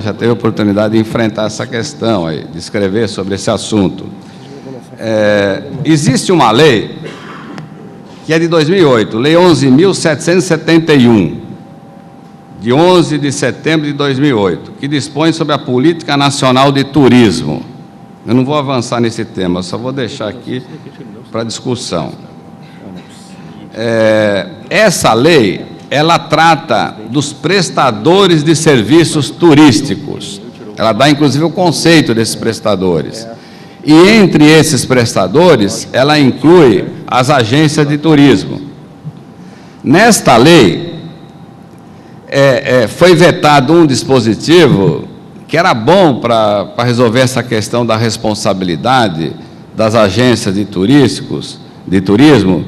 já teve a oportunidade de enfrentar essa questão, aí, de escrever sobre esse assunto. Existe uma lei que é de 2008, Lei 11.771, de 11 de setembro de 2008, que dispõe sobre a Política Nacional de Turismo. Eu não vou avançar nesse tema, só vou deixar aqui para discussão. Essa lei, ela trata dos prestadores de serviços turísticos. Ela dá, inclusive, o conceito desses prestadores. E, entre esses prestadores, ela inclui as agências de turismo. Nesta lei, foi vetado um dispositivo que era bom para resolver essa questão da responsabilidade das agências de turismo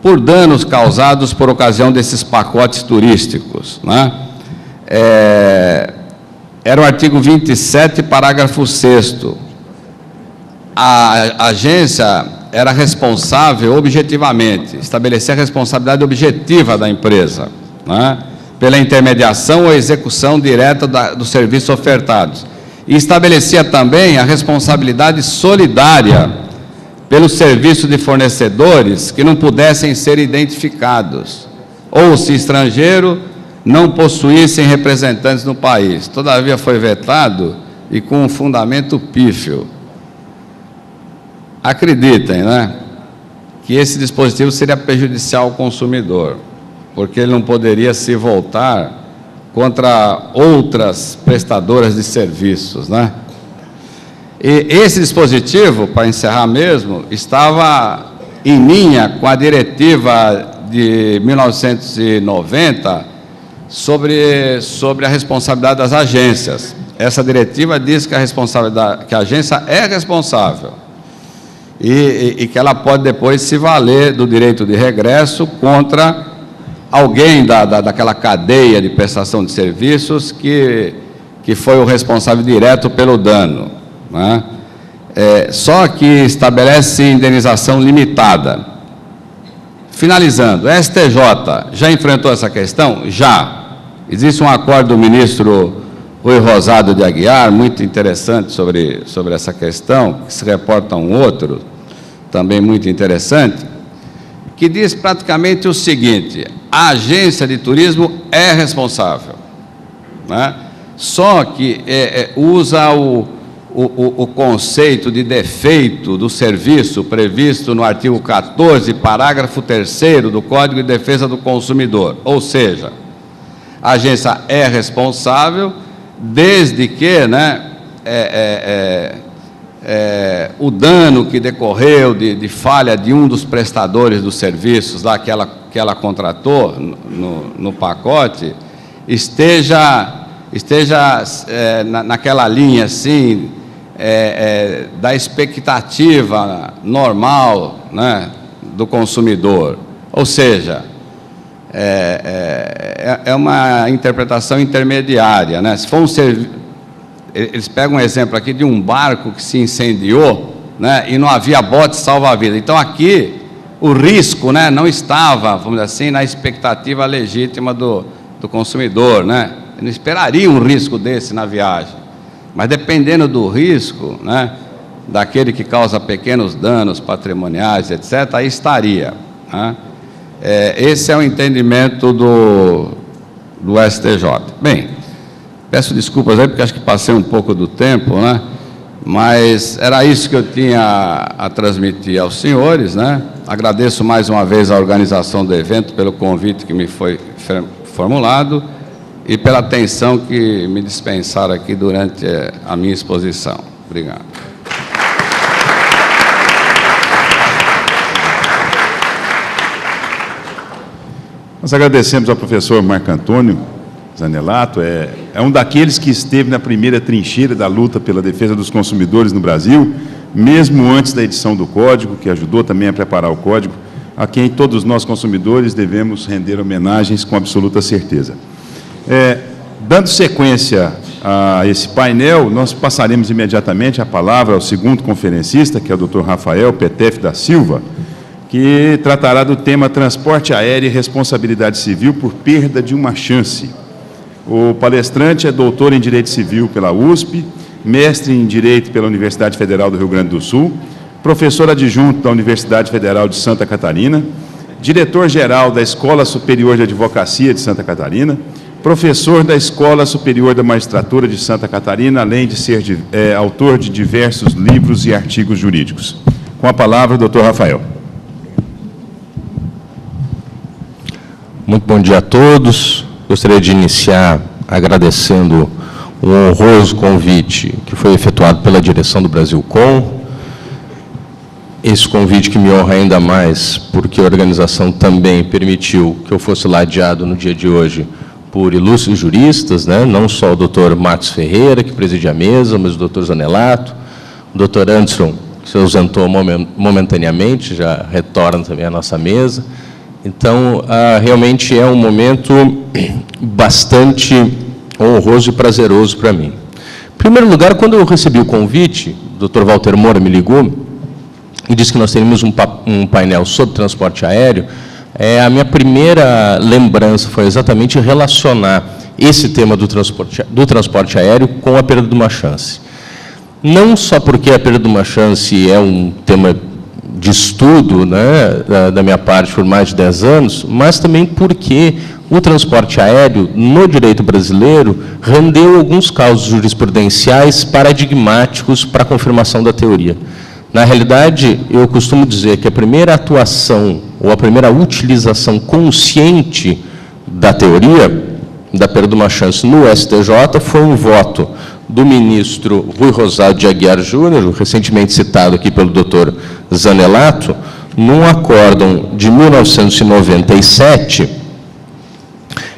por danos causados por ocasião desses pacotes turísticos, né? Era o artigo 27, parágrafo 6º. A agência era responsável objetivamente, estabelecer a responsabilidade objetiva da empresa, né, pela intermediação ou execução direta dos serviços ofertados. E estabelecia também a responsabilidade solidária pelo serviço de fornecedores que não pudessem ser identificados, ou se estrangeiro não possuíssem representantes no país. Todavia foi vetado e com um fundamento pífio. Acreditem, né, que esse dispositivo seria prejudicial ao consumidor, porque ele não poderia se voltar contra outras prestadoras de serviços, né? E esse dispositivo, para encerrar mesmo, estava em linha com a diretiva de 1990 sobre a responsabilidade das agências. Essa diretiva diz que que a agência é responsável e que ela pode depois se valer do direito de regresso contra alguém daquela cadeia de prestação de serviços que foi o responsável direto pelo dano, né? Só que estabelece indenização limitada. Finalizando, a STJ já enfrentou essa questão? Já. Existe um acordo do ministro Rui Rosado de Aguiar, muito interessante sobre essa questão, que se reporta a um outro, também muito interessante, que diz praticamente o seguinte: a agência de turismo é responsável, né? Só que usa o conceito de defeito do serviço previsto no artigo 14, parágrafo 3º do Código de Defesa do Consumidor. Ou seja, a agência é responsável desde que, né, o dano que decorreu de falha de um dos prestadores dos serviços lá que ela contratou no pacote esteja naquela linha, assim, da expectativa normal, né, do consumidor. Ou seja, é uma interpretação intermediária, né? Se for um serviço, eles pegam um exemplo aqui de um barco que se incendiou, né, e não havia bote salva-vidas. Então, aqui, o risco, né, não estava, vamos dizer assim, na expectativa legítima do consumidor, né? Eu não esperaria um risco desse na viagem, mas dependendo do risco, né, daquele que causa pequenos danos patrimoniais, etc., aí estaria, né? Esse é o entendimento do STJ. Bem, peço desculpas aí, porque acho que passei um pouco do tempo, né? Mas era isso que eu tinha a transmitir aos senhores, né? Agradeço mais uma vez a organização do evento pelo convite que me foi formulado e pela atenção que me dispensaram aqui durante a minha exposição. Obrigado. Nós agradecemos ao professor Marco Antônio Zanelato, é um daqueles que esteve na primeira trincheira da luta pela defesa dos consumidores no Brasil, mesmo antes da edição do Código, que ajudou também a preparar o Código, a quem todos nós consumidores devemos render homenagens com absoluta certeza. Dando sequência a esse painel, nós passaremos imediatamente a palavra ao segundo conferencista, que é o Dr. Rafael Petef da Silva, que tratará do tema transporte aéreo e responsabilidade civil por perda de uma chance. O palestrante é doutor em Direito Civil pela USP, mestre em Direito pela Universidade Federal do Rio Grande do Sul, professor adjunto da Universidade Federal de Santa Catarina, diretor-geral da Escola Superior de Advocacia de Santa Catarina, professor da Escola Superior da Magistratura de Santa Catarina, além de ser autor de diversos livros e artigos jurídicos. Com a palavra, o doutor Rafael. Muito bom dia a todos. Gostaria de iniciar agradecendo o honroso convite que foi efetuado pela direção do Brasilcom. Esse convite que me honra ainda mais, porque a organização também permitiu que eu fosse ladeado no dia de hoje por ilustres juristas, né? Não só o doutor Marcos Ferreira, que preside a mesa, mas o doutor Zanelato, o doutor Anderson, que se ausentou momentaneamente, já retorna também à nossa mesa. Então, realmente é um momento bastante honroso e prazeroso para mim. Em primeiro lugar, quando eu recebi o convite, o Dr. Walter Moura me ligou e disse que nós teríamos um painel sobre transporte aéreo, a minha primeira lembrança foi exatamente relacionar esse tema do transporte aéreo com a perda de uma chance. Não só porque a perda de uma chance é um tema de estudo, né, da minha parte por mais de 10 anos, mas também porque o transporte aéreo, no direito brasileiro, rendeu alguns casos jurisprudenciais paradigmáticos para a confirmação da teoria. Na realidade, eu costumo dizer que a primeira atuação ou a primeira utilização consciente da teoria da perda de uma chance no STJ foi um voto do ministro Rui Rosado de Aguiar Júnior, recentemente citado aqui pelo doutor Zanelato, num acórdão de 1997,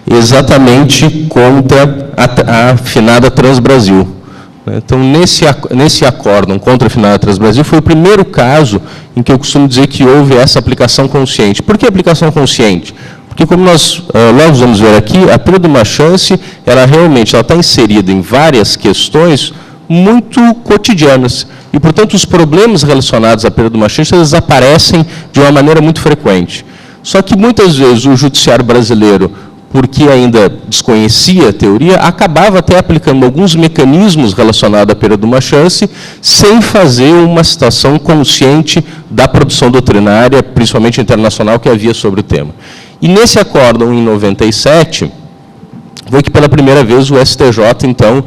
exatamente contra a afinada Transbrasil. Então, nesse acórdão contra a afinada Transbrasil, foi o primeiro caso em que eu costumo dizer que houve essa aplicação consciente. Por que aplicação consciente? Porque, como nós logo vamos ver aqui, a perda de uma chance, ela realmente está inserida em várias questões muito cotidianas. E, portanto, os problemas relacionados à perda de uma chance, eles aparecem de uma maneira muito frequente. Só que, muitas vezes, o judiciário brasileiro, porque ainda desconhecia a teoria, acabava até aplicando alguns mecanismos relacionados à perda de uma chance, sem fazer uma citação consciente da produção doutrinária, principalmente internacional, que havia sobre o tema. E nesse acórdão, em 97, foi que pela primeira vez o STJ, então,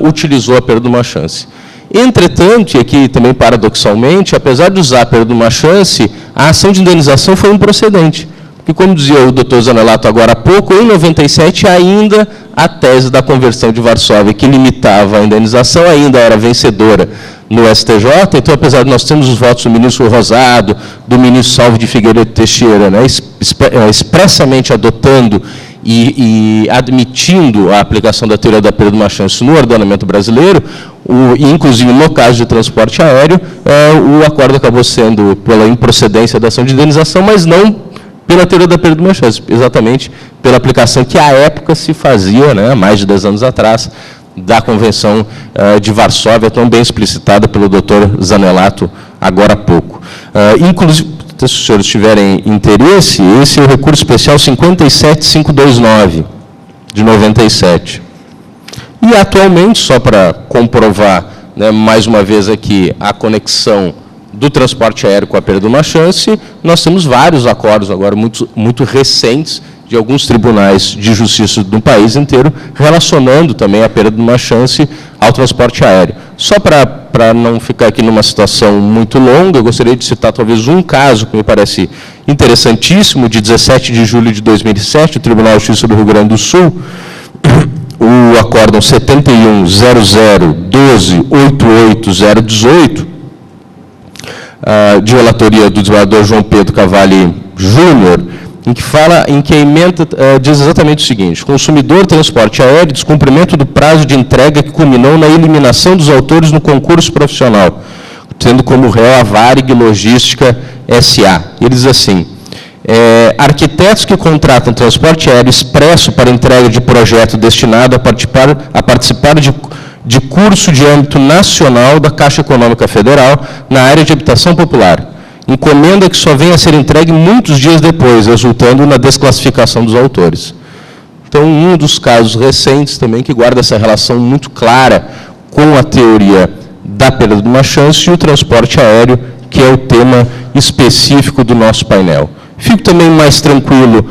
utilizou a perda de uma chance. Entretanto, e aqui também paradoxalmente, apesar de usar a perda de uma chance, a ação de indenização foi improcedente. Porque, como dizia o doutor Zanelato agora há pouco, em 97 ainda a tese da Convenção de Varsóvia, que limitava a indenização, ainda era vencedora no STJ. Então, apesar de nós termos os votos do ministro Rosado, do ministro Salvo de Figueiredo Teixeira, né, expressamente adotando e admitindo a aplicação da teoria da perda de uma chance no ordenamento brasileiro, inclusive no caso de transporte aéreo, o acordo acabou sendo pela improcedência da ação de indenização, mas não pela teoria da perda de uma chance, exatamente pela aplicação que à época se fazia, né, há mais de 10 anos atrás, da Convenção de Varsóvia, tão bem explicitada pelo doutor Zanelato agora há pouco. Inclusive, se os senhores tiverem interesse, esse é o recurso especial 57529, de 97. E, atualmente, só para comprovar, né, mais uma vez aqui, a conexão do transporte aéreo com a perda de uma chance, nós temos vários acordos agora muito recentes de alguns tribunais de justiça do país inteiro, relacionando também a perda de uma chance ao transporte aéreo. Só para não ficar aqui numa situação muito longa, eu gostaria de citar talvez um caso que me parece interessantíssimo, de 17 de julho de 2007, o Tribunal de Justiça do Rio Grande do Sul, o acórdão 71.00.12.88.018, de relatoria do desembargador João Pedro Cavalli Júnior, em que a emenda diz exatamente o seguinte: consumidor transporte aéreo, descumprimento do prazo de entrega que culminou na eliminação dos autores no concurso profissional, tendo como réu a Varig Logística S.A. Ele diz assim: arquitetos que contratam transporte aéreo expresso para entrega de projeto destinado a participar de curso de âmbito nacional da Caixa Econômica Federal na área de habitação popular. Encomenda que só venha a ser entregue muitos dias depois, resultando na desclassificação dos autores. Então, um dos casos recentes também que guarda essa relação muito clara com a teoria da perda de uma chance e o transporte aéreo, que é o tema específico do nosso painel. Fico também mais tranquilo